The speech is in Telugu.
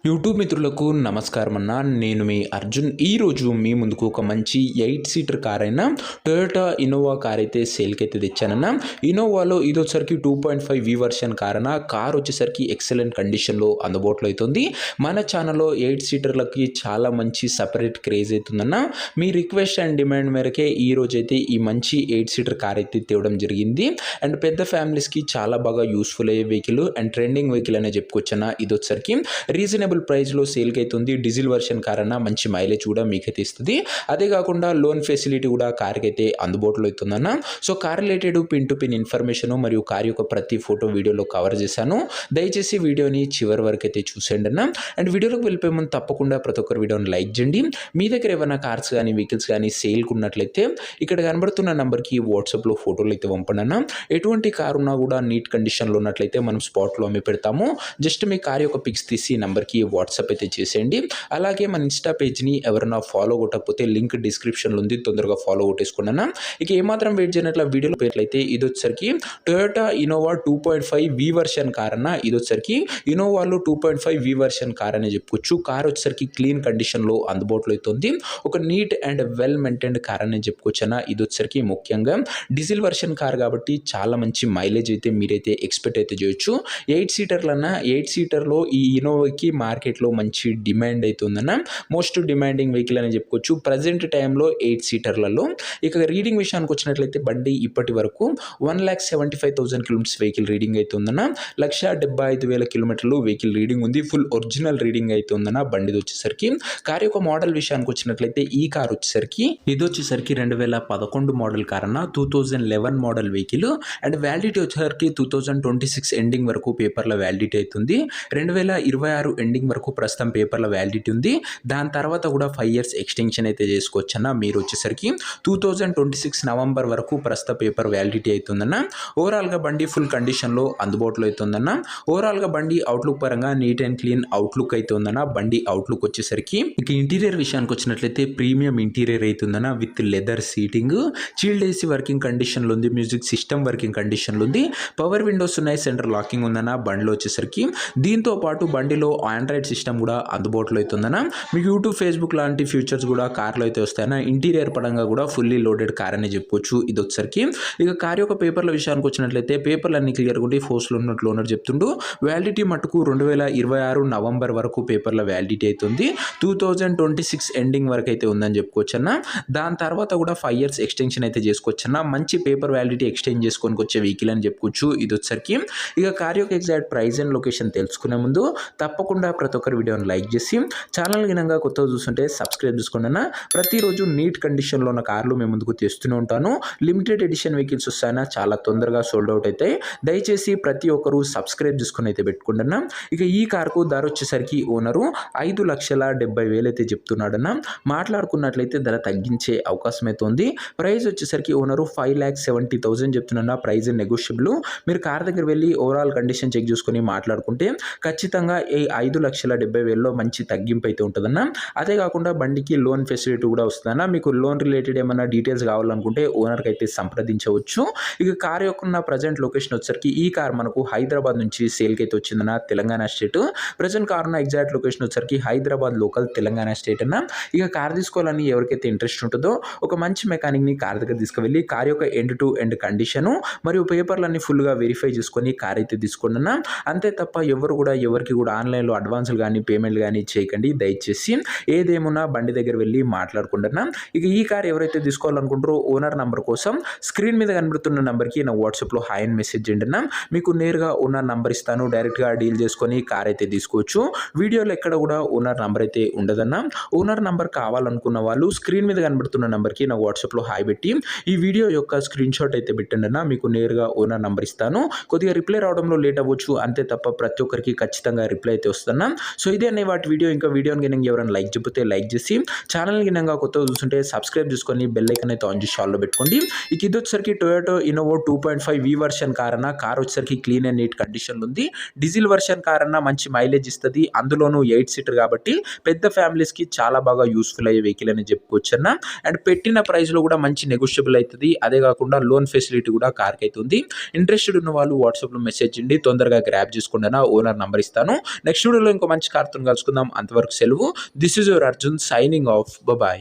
యూట్యూబ్ మిత్రులకు నమస్కారం అన్న. నేను మీ అర్జున్. ఈరోజు మీ ముందుకు ఒక మంచి 8 సీటర్ కార్ అయిన టొయోటా ఇన్నోవా కార్ అయితే సేల్కి అయితే తెచ్చానన్న. ఇన్నోవాలో ఇది వచ్చేసరికి 2.5 వర్షన్ కార్ అన్న. కార్ వచ్చేసరికి ఎక్సలెంట్ కండిషన్లో అందుబాటులో అవుతుంది. మన ఛానల్లో 8 సీటర్లకి చాలా మంచి సపరేట్ క్రేజ్ అవుతుందన్న. మీ రిక్వెస్ట్ అండ్ డిమాండ్ మేరకే ఈ రోజు అయితే ఈ మంచి 8 సీటర్ కార్ అయితే తేవడం జరిగింది. అండ్ పెద్ద ఫ్యామిలీస్కి చాలా బాగా యూస్ఫుల్ అయ్యే వెహికల్ అండ్ ట్రెండింగ్ వెహికల్ అనే చెప్పుకోవచ్చన్న. ఇది వచ్చేసరికి రీజనబుల్ ప్రైస్లో సేల్కి అవుతుంది. డీజిల్ వర్షన్ కార్ అన్న, మంచి మైలేజ్ కూడా మీకైతే ఇస్తుంది. అదే కాకుండా లోన్ ఫెసిలిటీ కూడా కార్కి అయితే అందుబాటులో అవుతుందన్న. So car related pin to pin information మరియు కార్ యొక్క ప్రతి ఫోటో వీడియోలో కవర్ చేశాను. దయచేసి వీడియోని చివరి వరకు అయితే చూసేయండి అన్న. అండ్ వీడియోలోకి వెళ్ళిపోయే ముందు తప్పకుండా ప్రతి ఒక్కరు వీడియోని లైక్ చేయండి. మీ దగ్గర ఏమైనా కార్స్ కానీ వెహికల్స్ కానీ సేల్కి ఉన్నట్లయితే ఇక్కడ కనబడుతున్న నెంబర్కి వాట్సాప్లో ఫోటోలు అయితే పంపండి అన్న. ఎటువంటి కార్ ఉన్నా కూడా నీట్ కండిషన్లో ఉన్నట్లయితే మనం స్పాట్లో అమ్మి పెడతాము. జస్ట్ మీ కార్ యొక్క పిక్స్ తీసి నెంబర్కి వాట్సాప్ అయితే చేసేయండి. అలాగే మన ఇన్స్టా పేజ్ని ఎవరైనా ఫాలో కొట్టకపోతే లింక్ డిస్క్రిప్షన్లో ఉంది, తొందరగా ఫాలో కొట్టేసుకున్నాను. ఇక ఏమాత్రం వెయిట్ చేయనట్ల వీడియోలో పేర్లైతే ఇది వచ్చేసరికి టొయోటా ఇన్నోవా 2.5 వర్షన్ కార్ అన్న. ఇది వచ్చేసరికి ఇన్నోవాలో 2.5 వర్షన్ కార్ అని చెప్పుకోవచ్చు. కార్ వచ్చేసరికి క్లీన్ కండిషన్లో అందుబాటులో అవుతుంది. ఒక neat and well maintained car అని చెప్పుకోవచ్చు అన్న. ఇది వచ్చేసరికి ముఖ్యంగా డీజిల్ వర్షన్ కార్ కాబట్టి చాలా మంచి మైలేజ్ అయితే మీరైతే ఎక్స్పెక్ట్ అయితే చేయొచ్చు. 8 సీటర్లన్న. 8 సీటర్లో ఈ ఇన్నోవాకి మార్కెట్లో మంచి డిమాండ్ అయితే ఉందన్న. మోస్ట్ డిమాండింగ్ వెహికల్ అని చెప్పుకోవచ్చు ప్రజెంట్ టైంలో 8 సీటర్లలో. ఇక రీడింగ్ విషయానికి వచ్చినట్లయితే బండి ఇప్పటి వరకు 1,75,000 కిలోమీటర్స్ వెహికల్ రీడింగ్ అయితే ఉందన్న. 1,75,000 కిలోమీటర్లు వెహికల్ రీడింగ్ ఉంది. ఫుల్ ఒరిజినల్ రీడింగ్ అయితే ఉందన్న బండిది వచ్చేసరికి. కార్ యొక్క మోడల్ విషయానికి వచ్చినట్లయితే ఈ కార్ వచ్చేసరికి ఇది వచ్చేసరికి 2011 మోడల్ కార్ అన్న. 2011 మోడల్ వెహికల్ అండ్ వ్యాలిడిటీ వచ్చేసరికి 2026 ఎండింగ్ వరకు పేపర్ల వ్యాలిడిటీ అవుతుంది. 2026 ఎండింగ్ వరకు ప్రస్తుతం పేపర్ల వ్యాలిడిటీ ఉంది. దాని తర్వాత కూడా 5 ఇయర్స్ ఎక్స్టెన్షన్ అయితే చేసుకోవచ్చు అన్న. మీరు వచ్చేసరికి 2026 నవంబర్ వరకు ప్రస్తుత పేపర్ వ్యాలిడిటీ అవుతుందన్న. ఓవరాల్గా బండి ఫుల్ కండిషన్లో అందుబాటులో అవుతుందన్న. ఓవరాల్గా బండి అవుట్లుక్ పరంగా నీట్ అండ్ క్లీన్ అవుట్లుక్ అయితే ఉందన్న. బండి అవుట్లుక్ వచ్చేసరికి ఇక ఇంటీరియర్ విషయానికి వచ్చినట్లయితే ప్రీమియం ఇంటీరియర్ అవుతుందన్న. With leather seating, chilled AC working కండిషన్లో ఉంది. మ్యూజిక్ సిస్టమ్ వర్కింగ్ కండిషన్లో ఉంది. పవర్ విండోస్ ఉన్నాయి. సెంటర్ లాకింగ్ ఉందన్న బండిలో వచ్చేసరికి. దీంతో పాటు బండిలో ఆండ్రాయిడ్ సిస్టమ్ కూడా అందుబాటులో అవుతుందన్న. మీకు యూట్యూబ్, ఫేస్బుక్ లాంటి ఫీచర్స్ కూడా కార్లో అయితే వస్తాయన్న. ఇంటీరియర్ పరంగా కూడా ఫుల్లీ లోడెడ్ కార్ అని చెప్పుకోవచ్చు ఇది వచ్చేసరికి. ఇక కార్ యొక్క పేపర్ల విషయానికి వచ్చినట్లయితే పేపర్లు అన్ని క్లియర్గా ఉండి ఫోర్స్లో ఉన్నట్లు ఓనర్ చెప్తుండు. వ్యాలిడిటీ మటుకు 2026 నవంబర్ వరకు పేపర్ల వ్యాలిడిటీ అవుతుంది. 2026 ఎండింగ్ వరకు అయితే ఉందని చెప్పుకోవచ్చు అన్న. దాని తర్వాత కూడా 5 ఇయర్స్ ఎక్స్టెన్షన్ అయితే చేసుకోవచ్చు అన్న. మంచి పేపర్ వ్యాలిడిటీ ఎక్స్టెండ్ చేసుకొని వచ్చే వెహికల్ అని చెప్పుకోవచ్చు ఇది వచ్చేసరికి. ఇక కార్ యొక్క ఎగ్జాక్ట్ ప్రైస్ అండ్ లొకేషన్ తెలుసుకునే ముందు తప్పకుండా ప్రతి ఒక్కరి వీడియోని లైక్ చేసి ఛానల్ గినంగా కొత్తగా చూస్తుంటే సబ్స్క్రైబ్ చేసుకోండి అన్న. ప్రతిరోజు నీట్ కండిషన్లో ఉన్న కార్లు మేము ముందుకు తెస్తూనే ఉంటాను. లిమిటెడ్ ఎడిషన్ వెహికల్స్ వస్తాయన్నా, చాలా తొందరగా సోల్డ్ అవుట్ అవుతాయి. దయచేసి ప్రతి ఒక్కరు సబ్స్క్రైబ్ చేసుకుని అయితే పెట్టుకోండి అన్న. ఇక ఈ కార్కు ధర వచ్చేసరికి ఓనరు 5,70,000 అయితే చెప్తున్నాడన్న. మాట్లాడుకున్నట్లయితే ధర తగ్గించే అవకాశం అయితే ఉంది. ప్రైస్ వచ్చేసరికి ఓనరు 5,70,000 చెప్తున్నా. Price negotiable. మీరు కార్ దగ్గర వెళ్ళి ఓవరాల్ కండిషన్ చెక్ చేసుకుని మాట్లాడుకుంటే ఖచ్చితంగా ఈ 5,70,000లో మంచి తగ్గింపు అయితే ఉంటుందన్న. అదే కాకుండా బండికి లోన్ ఫెసిలిటీ కూడా వస్తుందన్న. మీకు లోన్ రిలేటెడ్ ఏమైనా డీటెయిల్స్ కావాలనుకుంటే ఓనర్కి అయితే సంప్రదించవచ్చు. ఇక కార్ యొక్క ప్రజెంట్ లొకేషన్ వచ్చేసరికి ఈ కార్ మనకు హైదరాబాద్ నుంచి సేల్కి అయితే వచ్చిందన్న. తెలంగాణ స్టేట్. ప్రజెంట్ కార్ ఉన్న ఎగ్జాక్ట్ లొకేషన్ వచ్చేసరికి హైదరాబాద్ లోకల్, తెలంగాణ స్టేట్ అన్న. ఇక కార్ తీసుకోవాలని ఎవరికైతే ఇంట్రెస్ట్ ఉంటుందో ఒక మంచి మెకానిక్ని కార్ దగ్గర తీసుకువెళ్ళి కార్ యొక్క ఎండ్ టు ఎండ్ కండిషను మరియు పేపర్లన్నీ ఫుల్గా వెరిఫై చేసుకొని కార్ అయితే తీసుకోండి అన్న. అంతే తప్ప ఎవరు కూడా ఎవరికి కూడా ఆన్లైన్లో అడ్వాన్సులు కానీ పేమెంట్లు కానీ చేయకండి దయచేసి. ఏదేమున్నా బండి దగ్గర వెళ్ళి మాట్లాడుకుంటున్నా. ఇక ఈ కార్ ఎవరైతే తీసుకోవాలనుకుంటారో ఓనర్ నంబర్ కోసం స్క్రీన్ మీద కనబడుతున్న నెంబర్కి నా వాట్సాప్లో హాయ్ అని మెసేజ్ చేయండి అన్న. మీకు నేరుగా ఓనర్ నంబర్ ఇస్తాను. డైరెక్ట్గా డీల్ చేసుకొని కార్ అయితే తీసుకోవచ్చు. వీడియోలో ఎక్కడ కూడా ఓనర్ నంబర్ అయితే ఉండదన్న. ఓనర్ నంబర్ కావాలనుకున్న వాళ్ళు స్క్రీన్ మీద కనబడుతున్న నెంబర్కి నా వాట్సాప్లో హాయ్ పెట్టి ఈ వీడియో యొక్క స్క్రీన్ షాట్ అయితే పెట్టండి అన్న. మీకు నేరుగా ఓనర్ నంబర్ ఇస్తాను. కొద్దిగా రిప్లై రావడంలో లేట్ అవ్వచ్చు, అంతే తప్ప ప్రతి ఒక్కరికి ఖచ్చితంగా రిప్లై అయితే వస్తున్నా. సో ఇదే అనే వాటి వీడియో. ఇంకా వీడియోని గినంగా ఎవరైనా లైక్ చెప్తే లైక్ చేసి ఛానల్ గినంగా కొత్తగా చూస్తుంటే సబ్స్క్రైబ్ చేసుకొని బెల్ ఐకాన్ అయితే ఆన్ చేసి ఆల్లో పెట్టుకోండి. ఇక ఇది వచ్చేసరికి టొయోటా ఇన్నోవా 2.5 వర్షన్ కార్ అన్న. కార్ వచ్చేసరికి క్లీన్ అండ్ నీట్ కండిషన్లో ఉంది. డీజిల్ వర్షన్ కార్ అన్న, మంచి మైలేజ్ ఇస్తుంది. అందులోనూ 8 సీటర్ కాబట్టి పెద్ద ఫ్యామిలీస్కి చాలా బాగా యూస్ఫుల్ అయ్యే వెహికల్ అని చెప్పుకోవచ్చు అన్న. అండ్ పెట్టిన ప్రైస్లో కూడా మంచి నెగోషియబుల్ అవుతుంది. అదే కాకుండా లోన్ ఫెసిలిటీ కూడా కార్కి అయితే ఉంది. ఇంట్రెస్టెడ్ ఉన్న వాళ్ళు వాట్సాప్లో మెసేజ్ చేయండి. తొందరగా గ్రాప్ చేసుకోండి అన్న. ఓనర్ నంబర్ ఇస్తాను. నెక్స్ట్ వీడియోలో ఇంకో మంచి కార్తో కలుసుకుందాం. అంతవరకు సెలవు. This is your Arjun signing off. Bye.